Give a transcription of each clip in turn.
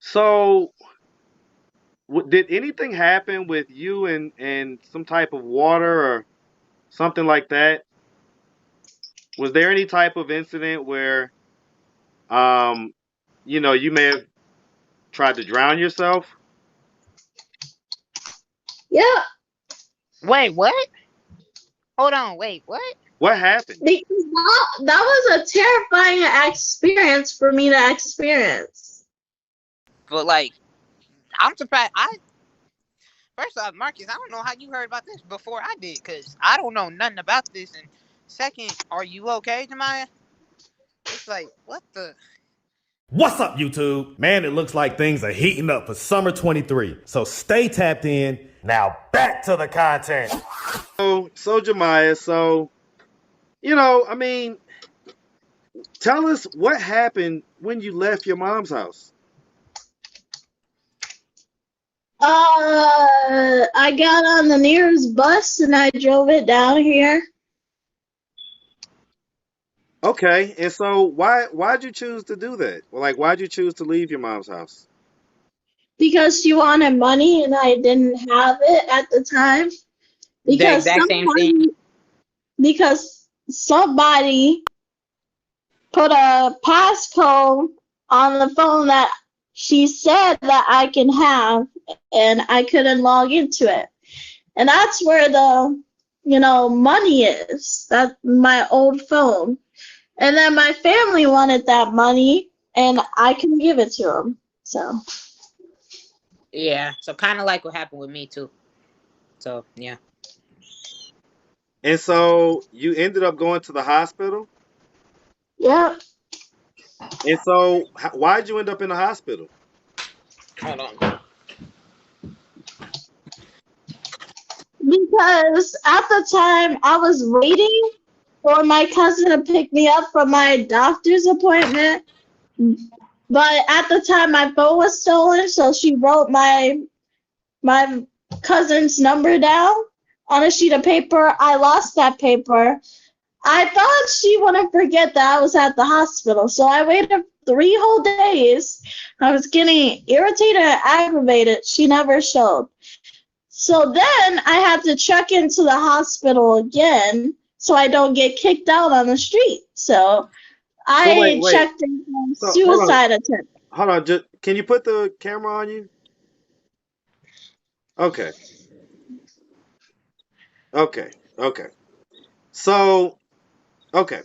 So, did anything happen with you and some type of water or something like that? Was there any type of incident where, um, you may have tried to drown yourself? Yeah, Wait, what? Hold on, wait, what? What happened? because that was a terrifying experience for me to experience. But like, I'm surprised. I first off, Marcus, I don't know how you heard about this before I did, cause I don't know nothing about this. And second, are you okay, Jemiah? It's like, what the? What's up, YouTube? Man, it looks like things are heating up for summer 23. So stay tapped in. Now back to the content. So Jemiah, I mean, tell us what happened when you left your mom's house. I got on the nearest bus and I drove it down here Okay, and so why'd you choose to do that? Well, like, why'd you choose to leave your mom's house? because she wanted money and I didn't have it at the time. The Because exact same thing. somebody put a passcode on the phone that she said that I can have, and I couldn't log into it. And that's where the money is. That's my old phone. And then my family wanted that money, and I couldn't give it to them. So Yeah, so kind of like what happened with me too. So yeah. And so you ended up going to the hospital. yeah, And so why'd you end up in the hospital? Hold on. because at the time I was waiting for my cousin to pick me up from my doctor's appointment. But at the time my phone was stolen, so she wrote my cousin's number down on a sheet of paper. I lost that paper. I thought she wouldn't forget that I was at the hospital, so I waited 3 whole days. I was getting irritated and aggravated. She never showed. So then I had to check into the hospital again so I don't get kicked out on the street. So So I wait. checked in So hold on, suicide attempt. hold on. Can you put the camera on you? Okay, okay, okay. So okay,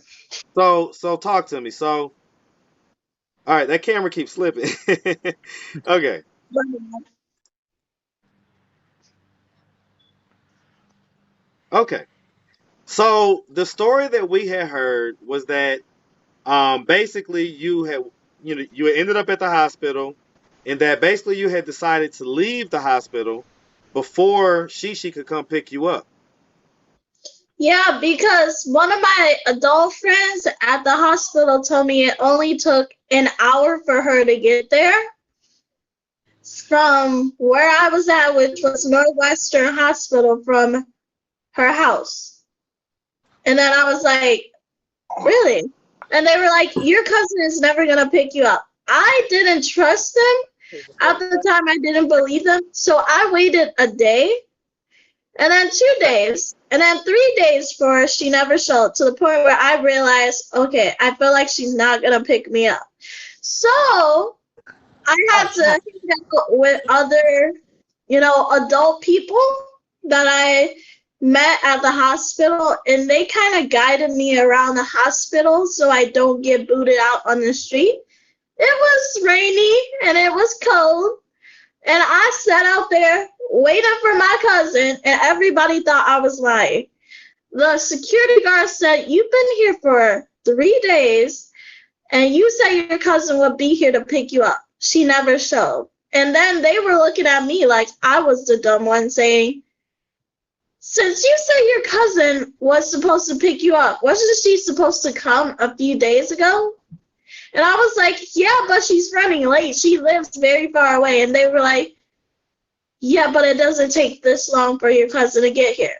so talk to me. So all right, that camera keeps slipping. Okay, okay. So the story that we had heard was that basically you had ended up at the hospital, and that basically you had decided to leave the hospital before Shishi could come pick you up. Yeah, because one of my adult friends at the hospital told me it only took an hour for her to get there from where I was at, which was Northwestern Hospital, from her house. And then I was like, really? And they were like, your cousin is never going to pick you up. I didn't trust them. At the time, I didn't believe them. So I waited a day, and then 2 days, and then 3 days for her. She never showed, to the point where I realized, okay, I feel like she's not going to pick me up. So I had to hang out with other, adult people that I met at the hospital, and they kind of guided me around the hospital so I don't get booted out on the street. It was rainy and it was cold, and I sat out there waiting for my cousin, and everybody thought I was lying. The security guard said, you've been here for 3 days, and you said your cousin would be here to pick you up. She never showed. And then they were looking at me like I was the dumb one, saying, since you said your cousin was supposed to pick you up, wasn't she supposed to come a few days ago? And I was like, yeah, but she's running late. She lives very far away. And they were like, yeah, but it doesn't take this long for your cousin to get here.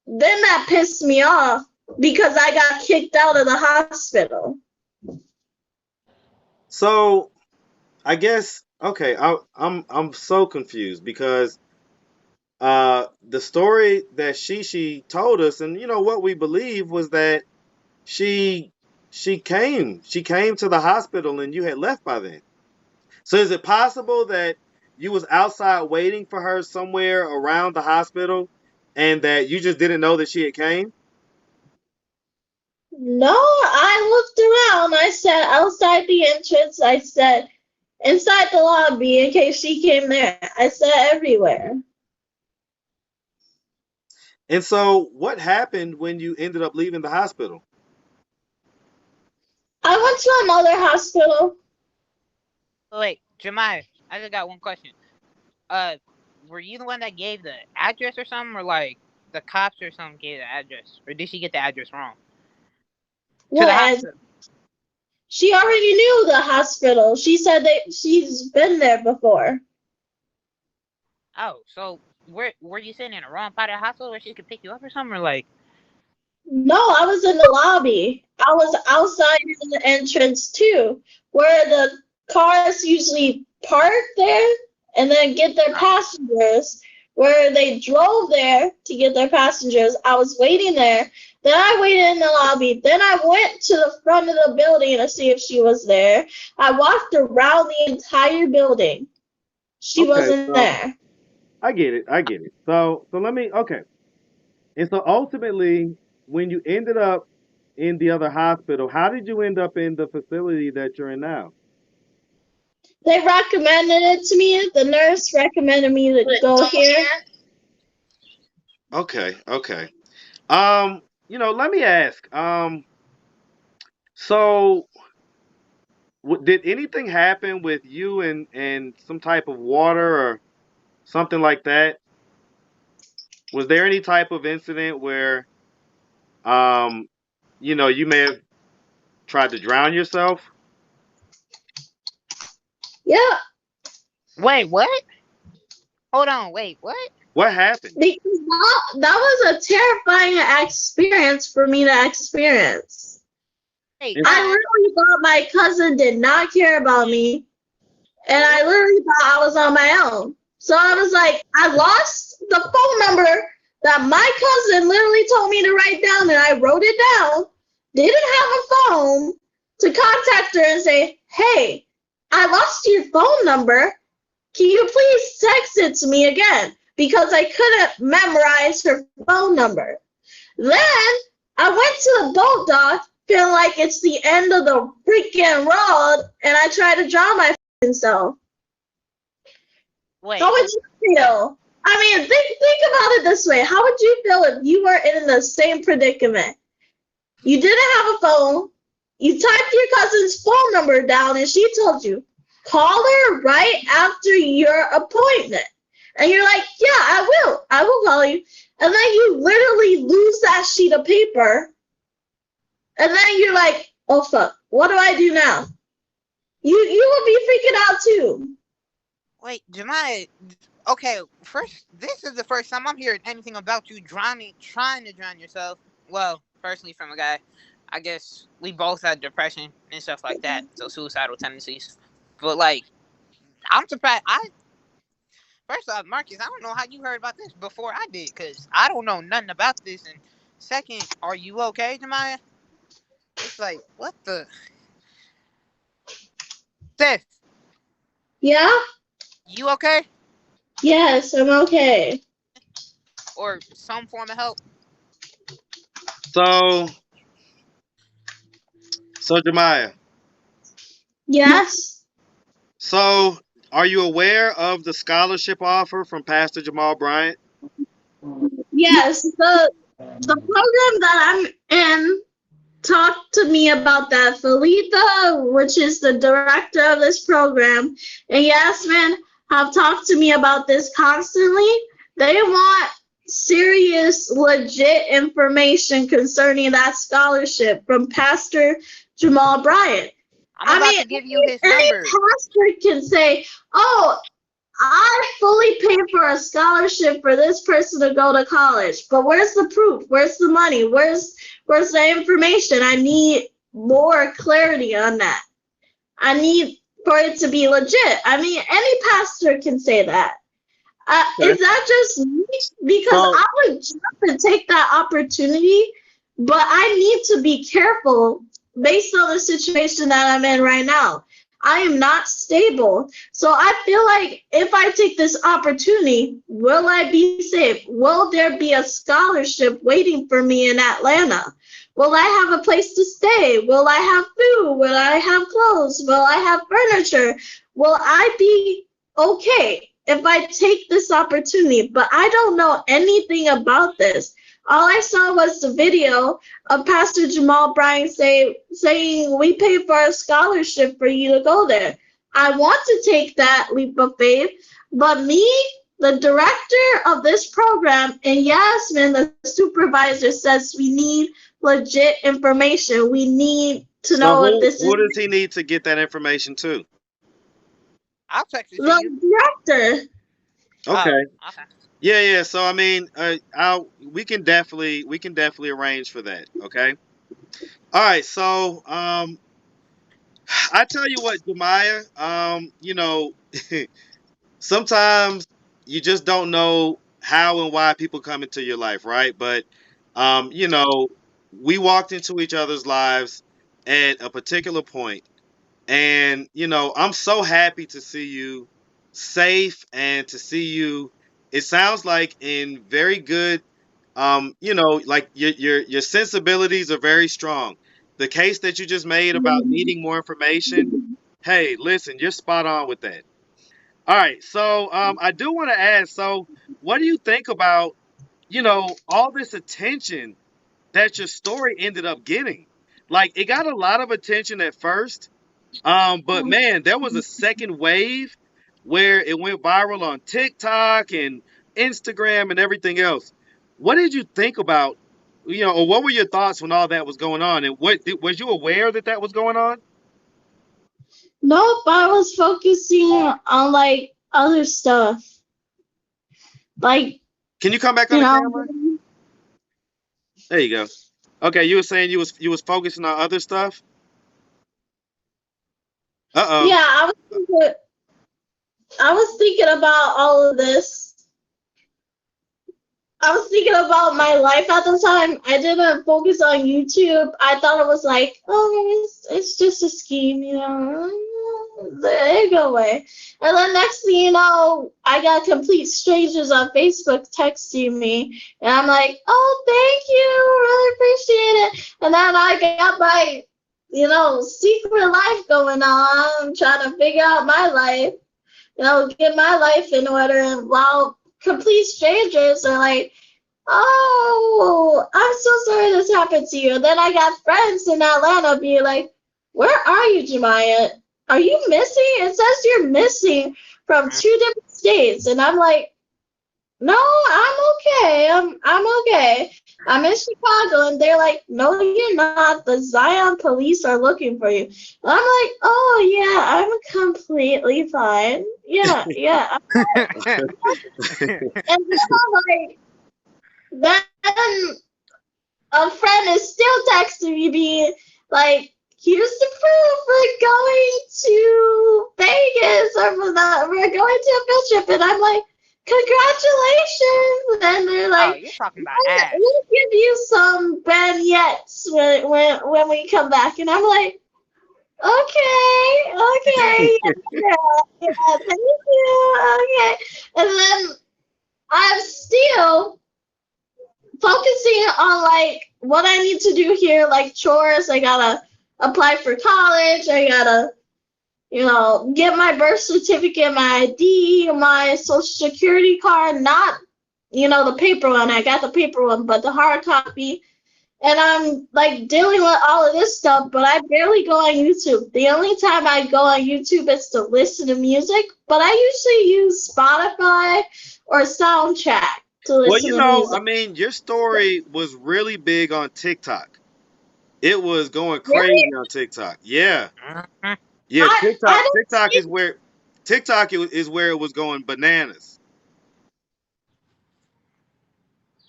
Then that pissed me off because I got kicked out of the hospital. So I guess Okay, I'm so confused because the story that she told us, and you know what we believe was that she she came to the hospital and you had left by then. So is it possible that you was outside waiting for her somewhere around the hospital and that you just didn't know that she had came? No, I looked around. I said outside the entrance. I said inside the lobby in case she came there. I said everywhere. And so what happened when you ended up leaving the hospital? I went to another hospital. Wait, Jemiah, I just got one question. Uh, were you the one that gave the address or something, or like the cops or something gave the address, or did she get the address wrong to the What? hospital? She already knew the hospital. She said that she's been there before. Oh, so were you sitting in the wrong part of the hospital where she could pick you up or something, or like? No, I was in the lobby. I was outside in the entrance too, where the cars usually park there and then get their passengers, where they drove there to get their passengers. I was waiting there. Then I waited in the lobby. Then I went to the front of the building to see if she was there. I walked around the entire building. She Okay, wasn't so there. I get it. I get it. So let me okay. And so ultimately, when you ended up in the other hospital, how did you end up in the facility that you're in now? They recommended it to me. The nurse recommended me to go here. Okay, okay. Let me ask. So did anything happen with you and some type of water or something like that? Was there any type of incident where um, you may have tried to drown yourself? Yeah, Wait, what? Hold on, wait, what? What happened? because that was a terrifying experience for me to experience. Wait, And- I literally thought my cousin did not care about me, and I literally thought I was on my own. So I was like, I lost the phone number that my cousin literally told me to write down, and I wrote it down. Didn't have a phone to contact her and say, hey, I lost your phone number. Can you please text it to me again? Because I couldn't memorize her phone number. Then I went to the boat dock, feeling like it's the end of the freaking road, and I tried to drown my self. wait. How would you feel? I mean, think about it this way. How would you feel if you were in the same predicament? You didn't have a phone. You typed your cousin's phone number down, and she told you, call her right after your appointment. And you're like, yeah, I will call you. And then you literally lose that sheet of paper. And then you're like, oh fuck, what do I do now? You will be freaking out too. Wait, Jemiah. Okay, first, this is the first time I'm hearing anything about you trying to drown yourself. Well, personally, from a guy, I guess we both had depression and stuff like that, so suicidal tendencies. But like, I'm surprised. First off, Marcus, I don't know how you heard about this before I did, cause I don't know nothing about this. And second, are you okay, Jemiah? It's like, what the? Seth, Yeah? you okay? Yes, I'm okay. Or some form of help? So Jemiah, Yes? so are you aware of the scholarship offer from Pastor Jamal Bryant? Yes. The program that I'm in talked to me about that. Felita, which is the director of this program, and Yasmin have talked to me about this constantly. They want serious, legit information concerning that scholarship from Pastor Jamal Bryant. I'm about to give you his any number. pastor can say, oh, I fully paid for a scholarship for this person to go to college, but where's the proof? Where's the money? Where's the information? I need more clarity on that. I need for it to be legit. I mean, any pastor can say that. Okay. Is that just me? Because So, I would jump and take that opportunity, but I need to be careful based on the situation that I'm in right now. I am not stable. So I feel like if I take this opportunity, will I be safe? Will there be a scholarship waiting for me in Atlanta? Will I have a place to stay? Will I have food? Will I have clothes? Will I have furniture? Will I be okay if I take this opportunity? But I don't know anything about this. All I saw was the video of Pastor Jamal Bryant saying we pay for a scholarship for you to go there. I want to take that leap of faith, but me, the director of this program, and Yasmin, the supervisor, says we need legit information. We need to so know if this is who does he need to get that information to? I'll text it to you. the director. Okay. Oh, okay. Yeah. So I mean, we can definitely arrange for that. Okay. All right. So I tell you what, Jemiah, sometimes you just don't know how and why people come into your life, right? But we walked into each other's lives at a particular point, and I'm so happy to see you safe and to see you. It sounds like in very good, like your sensibilities are very strong. The case that you just made about needing more information, hey, listen, you're spot on with that. All right, so I do want to ask, so what do you think about, all this attention that your story ended up getting? Like, it got a lot of attention at first, but man, there was a second wave where it went viral on TikTok and Instagram and everything else. What did you think about, or what were your thoughts when all that was going on? And was you aware that that was going on? Nope, I was focusing on like other stuff. Like, Can you come back on you the know, camera? There you go. Okay, you were saying you was focusing on other stuff. Uh-oh. yeah, I was thinking about all of this. I was thinking about my life at the time. I didn't focus on YouTube. I thought it was like, oh, it's just a scheme, They go away. And then next thing you know, I got complete strangers on Facebook texting me. And I'm like, oh, thank you. Really appreciate it. And then I got my, secret life going on. I'm trying to figure out my life, get my life in order. And while complete strangers are like, oh, I'm so sorry this happened to you. And then I got friends in Atlanta being like, where are you, Jemiah? Are you missing? It says you're missing from 2 different states. And I'm like, no, I'm okay. I'm okay. I'm in Chicago. And they're like, no, you're not. The Zion police are looking for you. And I'm like, oh, yeah, I'm completely fine. Yeah. And then I'm like, then a friend is still texting me being like, here's the proof, we're going to Vegas, or we're going to a field trip. And I'm like, congratulations. And they're like, Oh, you're talking about ass. we'll give you some vignettes when we come back. And I'm like, okay, yeah, thank you, okay. And then I'm still focusing on like what I need to do here, like chores. I gotta apply for college. I gotta, get my birth certificate, my ID, my social security card, not, the paper one. I got the paper one, but the hard copy. And I'm like dealing with all of this stuff, but I barely go on YouTube. The only time I go on YouTube is to listen to music, but I usually use Spotify or Soundtrack to listen to music. I mean, your story was really big on TikTok. It was going Really? crazy on TikTok. Yeah. Mhm. Yeah, I don't TikTok see- is where it was going bananas.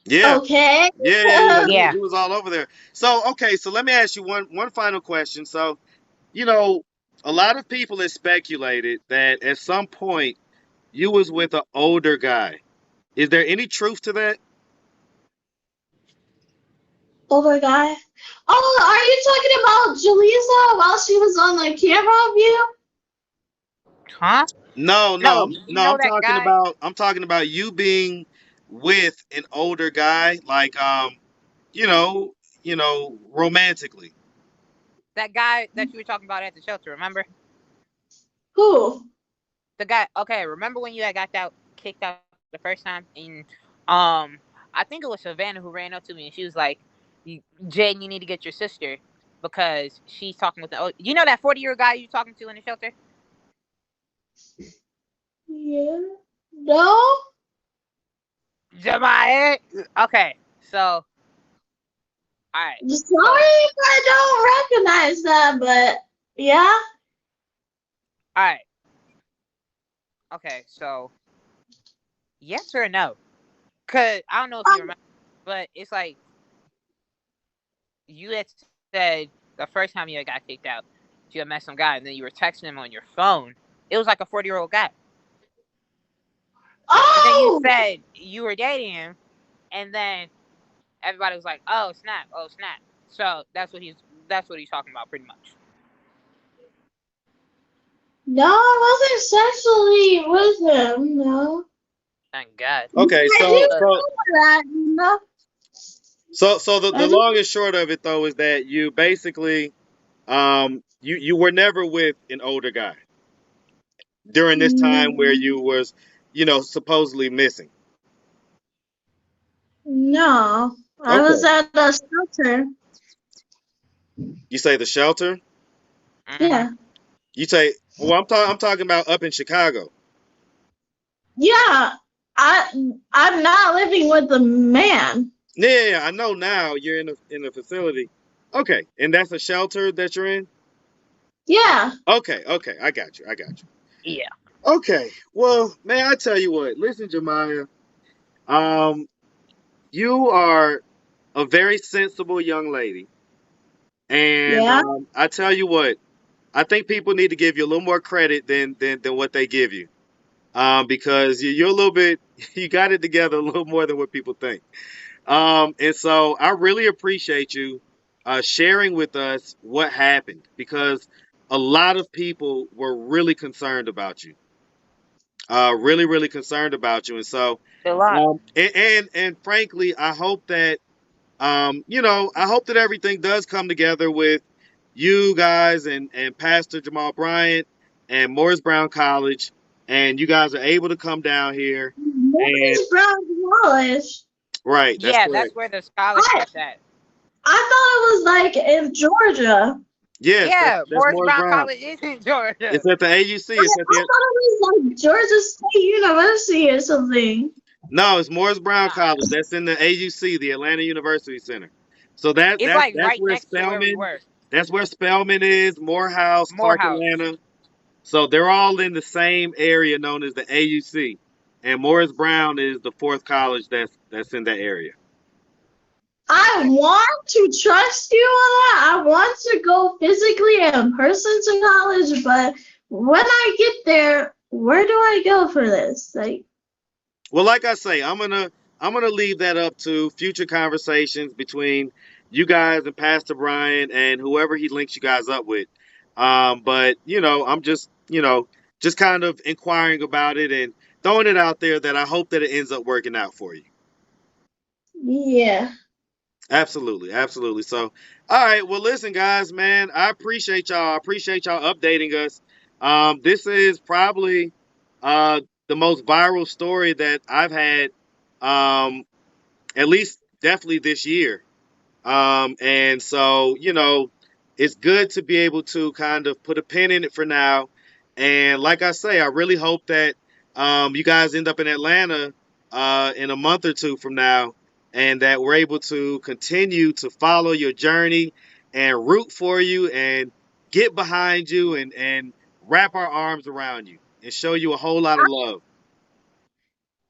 Yeah. Okay. Yeah. Yeah. It was all over there. So, okay, so let me ask you one final question. So, you know, a lot of people have speculated that at some point you was with an older guy. Is there any truth to that? Older guy. Oh, are you talking about Jaleesa while she was on the camera view? Huh? No, No, you no. know that guy, I'm talking about you being with an older guy, like you know, romantically. that you were talking about at the shelter. Remember Who? the guy? Okay, remember when you had kicked out the first time, and I think it was Savannah who ran up to me and she was like, "Jaden, you need to get your sister because she's talking with the you know that 40-year-old guy you talking to in the shelter." Yeah. No? Jemiah. Okay, so all right, Sorry so if I don't recognize that, but yeah. all right, okay, so yes or no? Cause I don't know if you remember, but it's like you had said the first time you had got kicked out, you had met some guy, and then you were texting him on your phone. It was like a 40-year-old guy. And then you Oh! said you were dating him, and then everybody was like, "Oh snap! Oh snap!" So that's what he's talking about, pretty much. No, I wasn't sexually with him, no. Thank God. Okay, I do remember that, you know? so I the do. long and short of it though is that you basically you were never with an older guy during this time where you was supposedly missing. No, I was Okay. at a shelter. You say the shelter? Yeah. Mm-hmm. You say, well, I'm talking about up in Chicago. Yeah, I'm not living with a man. Yeah, I know now you're in a facility. Okay, and that's a shelter that you're in? Yeah. Okay, I got you. Yeah. Okay, well, man, I tell you what. Listen, Jemiah, um, you are a very sensible young lady, and Yeah. I tell you what, I think people need to give you a little more credit than what they give you, because you're a little bit, you got it together a little more than what people think. And so I really appreciate you sharing with us what happened because a lot of people were really concerned about you. Really, really concerned about you. And so, A lot. and frankly, I hope that, I hope that everything does come together with you guys and Pastor Jamal Bryant and Morris Brown College, and you guys are able to come down here. And Morris Brown College. right, that's Yeah, correct. that's where the I scholarship's at. I thought it was like in Georgia. Yes, Yeah, that's Morris Morris Brown Brown. College is in Georgia. It's at the AUC. I It's at the thought it was like Georgia State University or something. No, it's Morris Brown Nah, College. That's in the AUC, the Atlanta University Center. So that it's that's like that's right where next to where we Spelman, were. that's where Spelman is, Morehouse, Clark Morehouse. Atlanta. So they're all in the same area known as the AUC. And Morris Brown is the fourth college that's in that area. I want to trust you on that. I want to go physically in person to college, but when I get there, where do I go for this? Like, Well, like I say, I'm gonna leave that up to future conversations between you guys and Pastor Brian and whoever he links you guys up with. But I'm just kind of inquiring about it and throwing it out there that I hope that it ends up working out for you. yeah. Absolutely, absolutely. So, all right. Well, listen, guys, man, I appreciate y'all. I appreciate y'all updating us. This is probably the most viral story that I've had, at least definitely this year. And so, it's good to be able to kind of put a pin in it for now. And like I say, I really hope that you guys end up in Atlanta in a month or two from now, and that we're able to continue to follow your journey and root for you and get behind you and wrap our arms around you and show you a whole lot of love.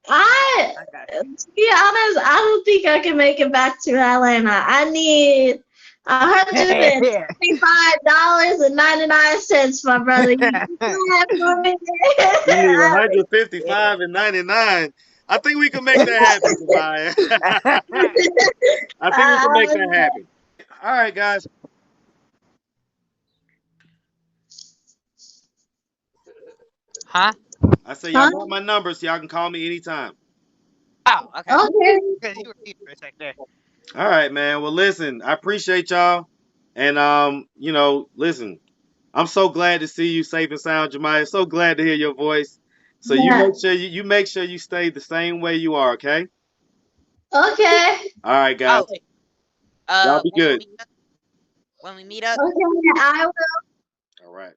I, I got to be honest, I don't think I can make it back to Atlanta. I need $155.99, my brother. You can clap for me. You need 155.99. I think we can make that happen, Jemiah. I think we can make that happen. All right, guys. Huh? I say y'all got my number, so y'all can call me anytime. Oh, okay. Okay. Because you were here for a sec there. All right, man. Well, listen, I appreciate y'all, and listen, I'm so glad to see you safe and sound, Jemiah. So glad to hear your voice. So you Yeah. make sure you make sure you stay the same way you are, okay? Okay. All right, guys. Oh, Y'all be good. when we meet up, Okay. I will. All right.